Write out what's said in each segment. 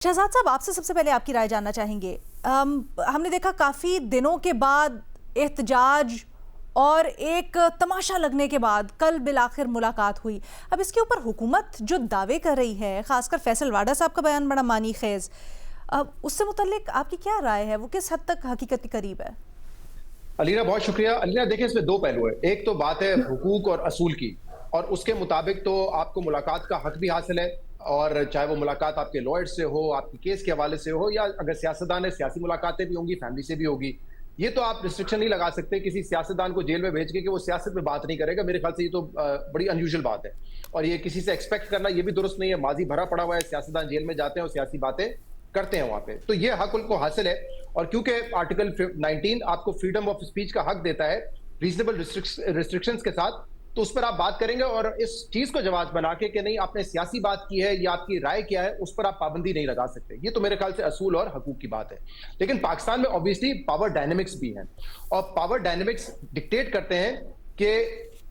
शहजाद साहब, आपसे सबसे पहले आपकी राय जानना चाहेंगे। हमने देखा काफ़ी दिनों के बाद एहतजाज और एक तमाशा लगने के बाद कल बिलाखिर मुलाकात हुई। अब इसके ऊपर हुकूमत जो दावे कर रही है, खासकर फैसल वाडा साहब का बयान बड़ा मानी खेज, उससे मुतल्लिक आपकी क्या राय है? वो किस हद तक हकीकत के करीब है? अलीना, बहुत शुक्रिया। अलीना, देखिए, इसमें दो पहलू है। एक तो बात है हुकूक और असूल की, और उसके मुताबिक तो आपको मुलाकात का हक भी हासिल है, और चाहे वो मुलाकात आपके लॉयर से हो, आपके केस के हवाले से हो, या अगर सियासतदान है, सियासी मुलाकातें भी होंगी, फैमिली से भी होगी। ये तो आप रिस्ट्रिक्शन नहीं लगा सकते किसी सियासतदान को जेल में भेज के कि वो सियासत में बात नहीं करेगा। मेरे ख्याल से ये तो बड़ी अनयूजुअल बात है, और ये किसी से एक्सपेक्ट करना ये भी दुरुस्त नहीं है। माजी भरा पड़ा हुआ है, सियासतदान जेल में जाते हैं और सियासी बातें करते हैं वहां पे, तो ये हक उनको हासिल है। और क्योंकि आर्टिकल 19 आपको फ्रीडम ऑफ स्पीच का हक देता है रीजनेबल रिस्ट्रिक्शंस के साथ, तो उस पर आप बात करेंगे, और इस चीज को जवाब बना के कि नहीं आपने सियासी बात की है या आपकी राय क्या है, उस पर आप पाबंदी नहीं लगा सकते। ये तो मेरे ख्याल से असूल और हकूक की बात है। लेकिन पाकिस्तान में ऑब्वियसली पावर डायनेमिक्स भी हैं, और पावर डायनेमिक्स डिक्टेट करते हैं कि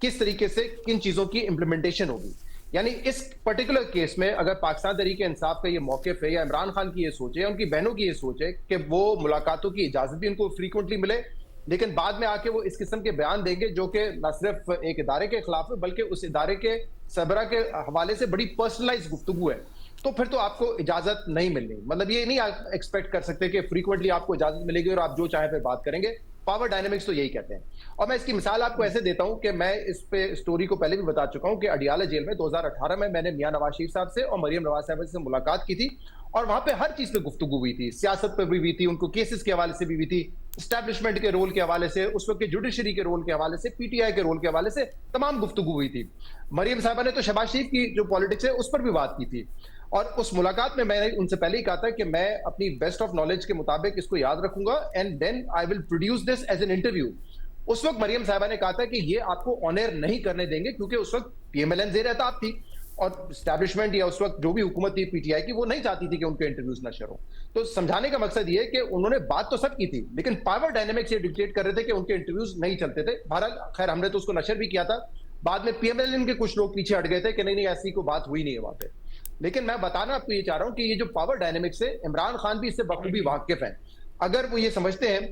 किस तरीके से किन चीजों की इंप्लीमेंटेशन होगी। यानी इस पर्टिकुलर केस में अगर पाकिस्तान तहरीक इंसाफ का ये मौकिफ है, या इमरान खान की ये सोच है, या उनकी बहनों की ये सोच है कि वो मुलाकातों की इजाजत भी उनको फ्रीक्वेंटली मिले, लेकिन बाद में आके वो इस किस्म के बयान देंगे जो कि न सिर्फ एक इदारे के खिलाफ है, बल्कि उस इदारे के सरबरा के हवाले से बड़ी पर्सनलाइज गुफ्तगू है, तो फिर तो आपको इजाजत नहीं मिलनी। मतलब ये नहीं आप एक्सपेक्ट कर सकते कि फ्रीक्वेंटली आपको इजाजत मिलेगी और आप जो चाहे पे बात करेंगे। पावर डायनेमिक्स तो यही कहते हैं। और मैं इसकी मिसाल आपको ऐसे देता हूं कि मैं इस पे स्टोरी को पहले भी बता चुका हूं कि अडियाला जेल में 2018 में मैंने मियां नवाज शरीफ साहब से और मरियम नवाज साहब से मुलाकात की थी, और वहां पे हर चीज पे गुफ्तगू हुई थी। सियासत पे भी हुई थी, उनको केसेस के हवाले से भी हुई थी, स्टैब्लिशमेंट के रोल के हवाले से, उस वक्त के जुडिशरी के रोल के हवाले से, पीटीआई के रोल के हवाले से तमाम गुफ्तगू हुई थी। मरियम साहबा ने तो शहबाज शरीफ की जो पॉलिटिक्स है उस पर भी बात की थी। और उस मुलाकात में मैंने उनसे पहले ही कहा था कि मैं अपनी बेस्ट ऑफ नॉलेज के मुताबिक इसको याद रखूंगा, and then I will produce this as an interview. उस वक्त मरियम साहबा ने कहा था कि ये आपको ऑन एयर नहीं करने देंगे, क्योंकि उस वक्त पीएमएलएन जेर था आप थी, और स्टैब्लिशमेंट या उस वक्त जो भी हुकूमत थी पीटीआई की, वो नहीं चाहती थी कि उनके इंटरव्यूज नशर हो। तो समझाने का मकसद ये कि उन्होंने बात तो सब की थी, लेकिन पावर डायनेमिक्स ये डिक्टेट कर रहे थे कि उनके इंटरव्यूज नहीं चलते थे। बहरहाल खैर, हमने तो उसको नशर भी किया था। बाद में पीएमएलएन के कुछ लोग पीछे हट गए थे कि नहीं नहीं, ऐसी कोई बात हुई नहीं है वहां पे। लेकिन मैं बताना आपको ये चाह रहा हूं कि ये जो पावर डायनेमिक्स है, इमरान खान भी इससे बखूबी वाकिफ है। अगर वो ये समझते हैं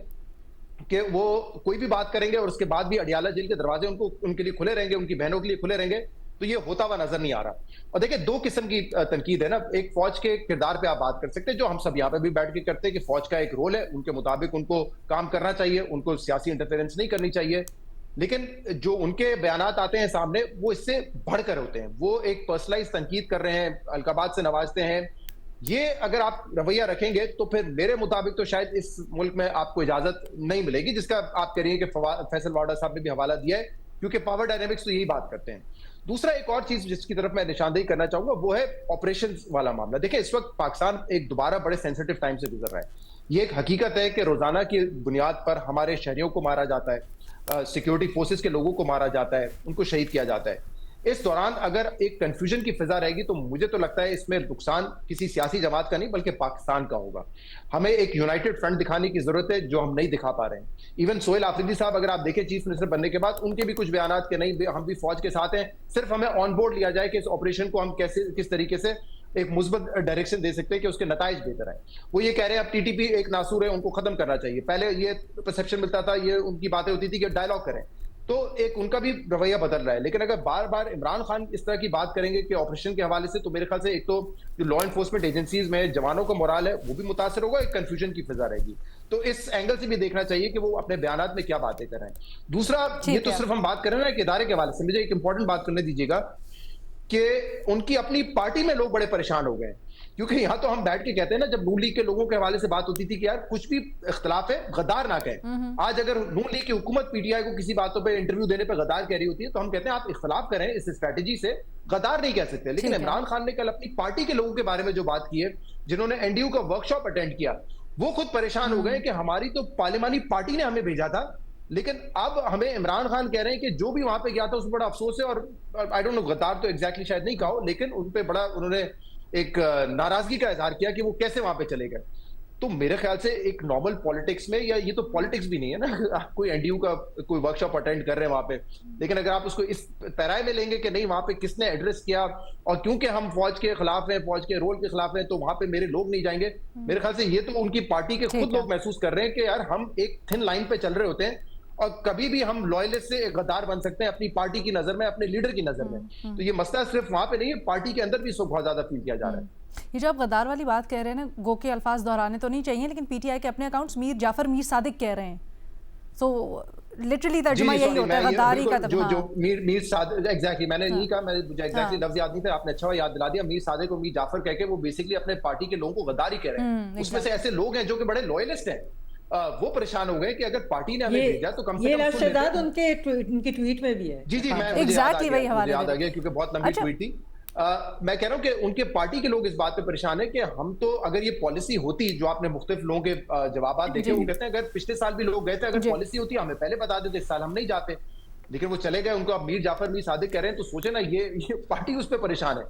कि वो कोई भी बात करेंगे और उसके बाद भी अडियाला जेल के दरवाजे उनको उनके लिए खुले रहेंगे, उनकी बहनों के लिए खुले रहेंगे, तो ये होता हुआ नजर नहीं आ रहा। और देखिए, दो किस्म की तनकीद है ना। एक फौज के किरदार पे आप बात कर सकते हैं, जो हम सब यहाँ पे भी बैठ के करते हैं, कि फौज का एक रोल है, उनके मुताबिक उनको काम करना चाहिए, उनको सियासी इंटरफेरेंस नहीं करनी चाहिए। लेकिन जो उनके बयानात आते हैं सामने, वो इससे बढ़कर होते हैं। वो एक पर्सनलाइज तनकीद कर रहे हैं, अलकाबात से नवाजते हैं। ये अगर आप रवैया रखेंगे तो फिर मेरे मुताबिक तो शायद इस मुल्क में आपको इजाजत नहीं मिलेगी, जिसका आप कह रही हैं कि फैसल वाडा साहब ने भी हवाला दिया है, क्योंकि पावर डायनेमिक्स तो यही बात करते हैं। दूसरा एक और चीज जिसकी तरफ मैं निशानदेही करना चाहूंगा, वो है ऑपरेशन वाला मामला। देखिए, इस वक्त पाकिस्तान एक दोबारा बड़े सेंसिटिव टाइम से गुजर रहा है। ये एक हकीकत है कि रोजाना की बुनियाद पर हमारे शहरियों को मारा जाता है, सिक्योरिटी फोर्सेस के लोगों को मारा जाता है, उनको शहीद किया जाता है। इस दौरान अगर एक कंफ्यूजन की फिजा रहेगी, तो मुझे तो लगता है इसमें नुकसान किसी सियासी जमात का नहीं बल्कि पाकिस्तान का होगा। हमें एक यूनाइटेड फ्रंट दिखाने की जरूरत है, जो हम नहीं दिखा पा रहे हैं। इवन सोहेल आफरीदी साहब, अगर आप देखें चीफ मिनिस्टर बनने के बाद, उनके भी कुछ बयान के नहीं हम भी फौज के साथ हैं, सिर्फ हमें ऑन बोर्ड लिया जाए कि इस ऑपरेशन को हम कैसे किस तरीके से एक मुस्बत डायरेक्शन दे सकते हैं कि उसके नताइज बेहतर है। वो ये कह रहे हैं अब टीटीपी एक नासूर है, उनको खत्म करना चाहिए। पहले ये परसेप्शन मिलता था, ये उनकी बातें होती थी कि डायलॉग करें, तो एक उनका भी रवैया बदल रहा है। लेकिन अगर बार बार इमरान खान इस तरह की बात करेंगे कि ऑपरेशन के हवाले से, तो मेरे ख्याल से एक तो जो लॉ एनफोर्समेंट एजेंसीज में जवानों का मोराल है वो भी मुतासर होगा, एक कंफ्यूजन की फिजा रहेगी। तो इस एंगल से भी देखना चाहिए कि वो अपने बयानात में क्या बातें कर रहे हैं। दूसरा, ये तो सिर्फ हम बात कर रहे हैं ना कि इदारे के हवाले से, मुझे एक इंपॉर्टेंट बात करने दीजिएगा कि उनकी अपनी पार्टी में लोग बड़े परेशान हो गए। क्योंकि यहां तो हम बैठ के कहते हैं ना, जब नून लीग के लोगों के हवाले से बात होती थी कि यार कुछ भी इख्तलाफ है, गद्दार ना कहें। आज अगर नून लीग की हुकूमत पीटीआई को किसी बातों पे इंटरव्यू देने पे गद्दार कह रही होती है, तो हम कहते हैं आप इख्तलाफ करें, इस स्ट्रैटेजी से गद्दार नहीं कह सकते। लेकिन इमरान खान ने कल अपनी पार्टी के लोगों के बारे में जो बात की है, जिन्होंने एनडीयू का वर्कशॉप अटेंड किया, वो खुद परेशान हो गए कि हमारी तो पार्लिमानी पार्टी ने हमें भेजा था, लेकिन अब हमें इमरान खान कह रहे हैं कि जो भी वहां पे गया था उसमें बड़ा अफसोस है। और आई डोंट नो, गद्दार तो एग्जैक्टली शायद नहीं कहा हो, लेकिन उन पे बड़ा उन्होंने एक नाराजगी का इजहार किया कि वो कैसे वहां पे चले गए। तो मेरे ख्याल से एक नॉर्मल पॉलिटिक्स में, या ये तो पॉलिटिक्स भी नहीं है ना, आप कोई एनडीयू का कोई वर्कशॉप अटेंड कर रहे हैं वहां पे, लेकिन अगर आप उसको इस पैराए में लेंगे कि नहीं वहां पे किसने एड्रेस किया और क्योंकि हम फौज के खिलाफ हैं, फौज के रोल के खिलाफ हैं, तो वहां पे मेरे लोग नहीं जाएंगे, मेरे ख्याल से ये तो उनकी पार्टी के खुद लोग महसूस कर रहे हैं कि यार हम एक थिन लाइन पे चल रहे होते हैं और कभी भी हम लॉयलिस्ट से गद्दार बन सकते हैं अपनी पार्टी की नजर में, अपने लीडर की नजर में। तो ये मसला सिर्फ वहां पे नहीं है, पार्टी के अंदर भी इसको बहुत ज्यादा फील किया जा रहा है। ये जो आप गद्दार वाली बात कह रहे हैं ना, गो के अल्फाज दोहराने तो नहीं चाहिए, लेकिन पीटीआई के अपने अकाउंट्स मीर जाफर मीर सादिक कह रहे हैं। सो लिटरली तर्जुमा यही होता है गद्दारी का। जो मीर सादिक, एग्जैक्टली मैंने यही कहा, मुझे एग्जैक्टली लफ्ज याद नहीं था, आपने अच्छा याद दिला दिया। मीर सादिक और मीर जाफर कह के वो बेसिकली अपने पार्टी के लोगों को गद्दारी कह रहे हैं। उसमें से ऐसे लोग हैं जो कि बड़े लॉयलिस्ट हैं, वो परेशान हो गए कि अगर पार्टी ने हमें भेजा तो कम से कम शहजाद उनके ट्वीट में भी है। जी मैं एग्जैक्टली वही हवाले याद आ गया क्योंकि बहुत लंबी ट्वीट थी। मैं कह रहा हूं कि उनके पार्टी के लोग इस बात पे परेशान है कि हम तो, अगर ये पॉलिसी होती, जो आपने मुख्तलिफ लोगों के जवाब देखे, वो कहते हैं अगर पिछले साल भी लोग गए थे, अगर पॉलिसी होती हमें पहले बता देते, इस साल हम नहीं जाते, लेकिन वो चले गए। उनको अब मीर जाफर मीर सादिक कह रहे हैं, तो सोचे ना ये पार्टी उस पर परेशान है।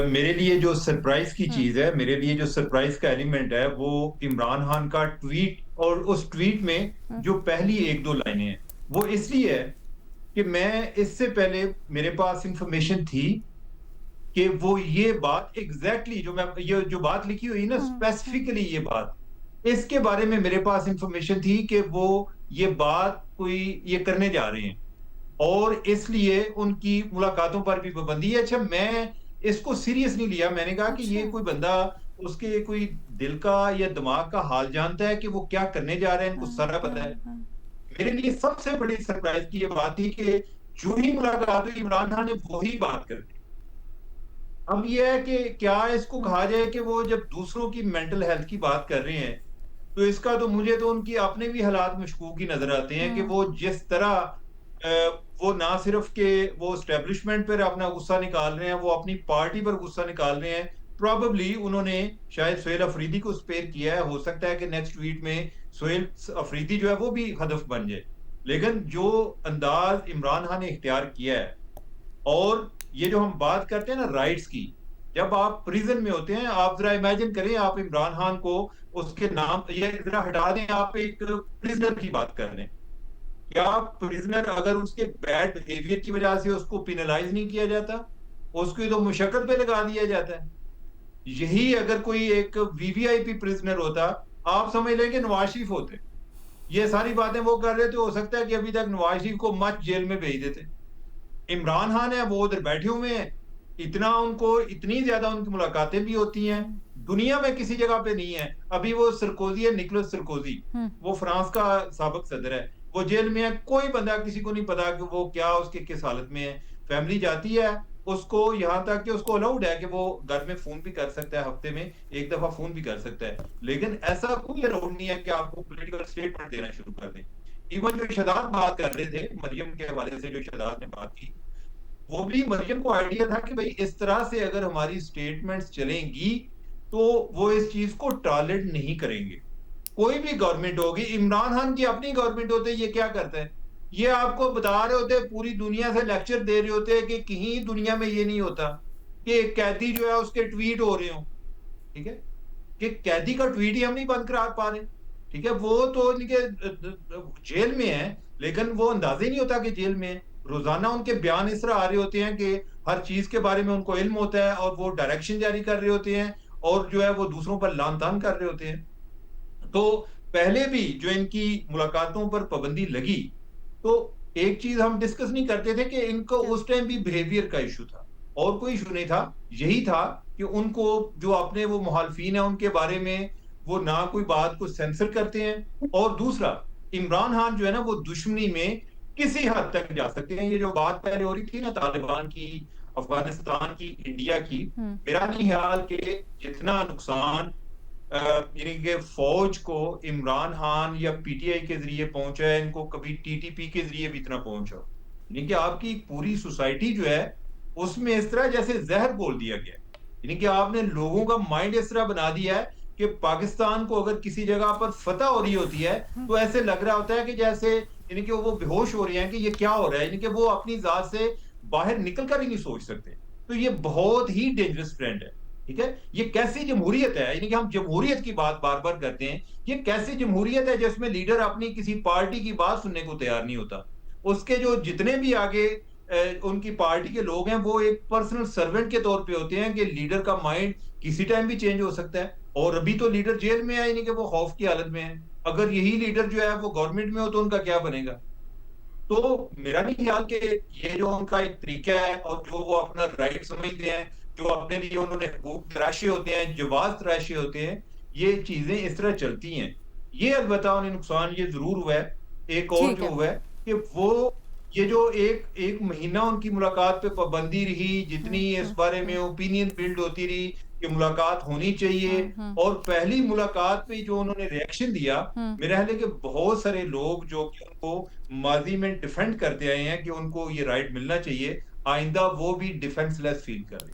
मेरे लिए जो सरप्राइज की चीज है, मेरे लिए जो सरप्राइज का एलिमेंट है, वो इमरान खान का ट्वीट, और उस ट्वीट में जो पहली 1-2 लाइनें हैं, वो इसलिए है कि मैं इससे पहले मेरे पास इंफॉर्मेशन थी कि वो ये बात एग्जैक्टली ये जो बात लिखी हुई ना, स्पेसिफिकली ये बात, इसके बारे में मेरे पास इंफॉर्मेशन थी कि वो ये बात कोई ये करने जा रहे हैं, और इसलिए उनकी मुलाकातों पर भी पाबंदी है। अच्छा, मैं इसको सीरियस नहीं लिया, मैंने कहा कि ये कोई बंदा उसके कोई दिल का या दिमाग का हाल जानता है कि वो क्या करने जा रहे हैं, इनको सारा पता है। मेरे लिए सबसे बड़ी सरप्राइज की ये बात थी कि जो ही मुलाकात हुई, इमरान खान ने वही बात कर दी। अब यह है कि क्या इसको कहा जाए कि वो जब दूसरों की मेंटल हेल्थ की बात कर रहे हैं, तो इसका तो मुझे तो उनकी अपने भी हालात मशकूक ही नजर आते हैं कि वो जिस तरह वो ना सिर्फ के वो एस्टेब्लिशमेंट पर अपना गुस्सा निकाल रहे हैं, वो अपनी पार्टी पर गुस्सा निकाल रहे हैं। प्रोबेबली उन्होंने शायद सुहेल अफरीदी को स्पेयर किया है, हो सकता है कि नेक्स्ट ट्वीट में सुहेल अफरीदी जो है वो भी हदफ बन जाए, लेकिन जो अंदाज इमरान खान ने इख्तियार किया है, और ये जो हम बात करते हैं ना राइट्स की, जब आप प्रिजन में होते हैं, आप जरा इमेजिन करें, आप इमरान खान को उसके नाम ये जरा हटा दें, आप एक प्रिजनर की बात कर लें, क्या प्रिजनर अगर उसके बैड बिहेवियर की वजह से उसको पिनलाइज नहीं किया जाता, उसकी तो मुशक्कत पे लगा दिया जाता है। यही अगर कोई एक वीवीआईपी प्रिजनर होता, आप समझ लें कि नवाज शरीफ होते, ये सारी बातें वो कर रहे थे, हो सकता है कि अभी तक नवाज शरीफ को मच जेल में भेज देते। इमरान खान है, वो उधर बैठे हुए हैं, इतना उनको इतनी ज्यादा उनकी मुलाकातें भी होती हैं, दुनिया में किसी जगह पे नहीं है। अभी वो सरकोजी है, निकोलस सरकोजी, वो फ्रांस का साबिक सदर है, वो जेल में है, कोई बंदा किसी को नहीं पता कि वो क्या उसके किस हालत में है। फैमिली जाती है उसको, यहाँ तक कि उसको अलाउड है कि वो घर में फोन भी कर सकता है, हफ्ते में एक दफा फोन भी कर सकता है, लेकिन ऐसा कोई अलाउड नहीं है कि आपको पॉलिटिकल स्टेटमेंट देना शुरू कर दें। इवन जो शहजाद बात कर रहे थे मरियम के हवाले से, जो शहजाद ने बात की, वो भी मरियम को आइडिया था कि भाई इस तरह से अगर हमारी स्टेटमेंट्स चलेंगी तो वो इस चीज को टॉलरेट नहीं करेंगे। कोई भी गवर्नमेंट होगी, इमरान खान की अपनी गवर्नमेंट होते, ये क्या करते हैं, ये आपको बता रहे होते, पूरी दुनिया से लेक्चर दे रहे होते हैं कि कहीं दुनिया में ये नहीं होता कि एक कैदी जो है उसके ट्वीट हो रहे हो, ठीक है, कि कैदी का ट्वीट ही हम नहीं बंद करा पा रहे, ठीक है, वो तो उनके जेल में है, लेकिन वो अंदाजा ही नहीं होता कि जेल में है। रोजाना उनके बयान इस तरह आ रहे होते हैं कि हर चीज के बारे में उनको इल्म होता है, और वो डायरेक्शन जारी कर रहे होते हैं, और जो है वो दूसरों पर लान तान कर रहे होते हैं। तो पहले भी जो इनकी मुलाकातों पर पाबंदी लगी, तो एक चीज हम डिस्कस नहीं करते थे कि इनको उस टाइम भी बिहेवियर का इशू था, और कोई इशू नहीं था, यही था कि उनको जो अपने वो मुखालफिन है उनके बारे में वो ना कोई बात को सेंसर करते हैं, और दूसरा इमरान खान जो है ना वो दुश्मनी में किसी हद तक जा सकते हैं। ये जो बात पहले हो रही थी ना तालिबान की, अफगानिस्तान की, इंडिया की, मेरा नहीं ख्याल कि जितना नुकसान यानी कि फौज को इमरान खान या पीटीआई के जरिए पहुंचा है, इनको कभी टीटीपी के जरिए भी इतना पहुंचा, यानी कि आपकी पूरी सोसाइटी जो है उसमें इस तरह जैसे जहर बोल दिया गया, यानी कि आपने लोगों का माइंड इस तरह बना दिया है कि पाकिस्तान को अगर किसी जगह पर फतह हो रही होती है तो ऐसे लग रहा होता है कि जैसे यानी कि वो बेहोश हो रहे हैं कि ये क्या हो रहा है, यानी कि वो अपनी जात से बाहर निकल कर ही नहीं सोच सकते। तो ये बहुत ही डेंजरस ट्रेंड है, ठीक है, ये कैसी जमहूरियत है? यानी कि हम जमहूरियत की बात बार बार करते हैं, ये कैसी जमहूरियत है जिसमें लीडर अपनी किसी पार्टी की बात सुनने को तैयार नहीं होता? उसके जो जितने भी आगे उनकी पार्टी के लोग हैं, वो एक पर्सनल सर्वेंट के तौर पे होते हैं कि लीडर का माइंड किसी टाइम भी चेंज हो सकता है। और अभी तो लीडर जेल में है, यानी कि वो खौफ की हालत में है। अगर यही लीडर जो है वो गवर्नमेंट में हो तो उनका क्या बनेगा? तो मेरा नहीं ख्याल कि ये जो उनका एक तरीका है और जो वो अपना राइट समझते हैं, जो अपने लिए उन्होंने हकूक तराशे होते हैं, जवाज तराशे होते हैं, ये चीजें इस तरह चलती हैं। ये अलबत्ता उन्हें नुकसान ये जरूर हुआ है, एक और ठीक जो है। हुआ है कि वो ये जो एक महीना उनकी मुलाकात पे पाबंदी रही, जितनी इस बारे में ओपिनियन बिल्ड होती रही कि मुलाकात होनी चाहिए, और पहली मुलाकात पे जो उन्होंने रिएक्शन दिया, मेरा ख्याल है कि बहुत सारे लोग जो कि उनको माजी में डिफेंड करते आए हैं कि उनको ये राइट मिलना चाहिए, आइंदा वो भी डिफेंसलेस फील कर रहे हैं।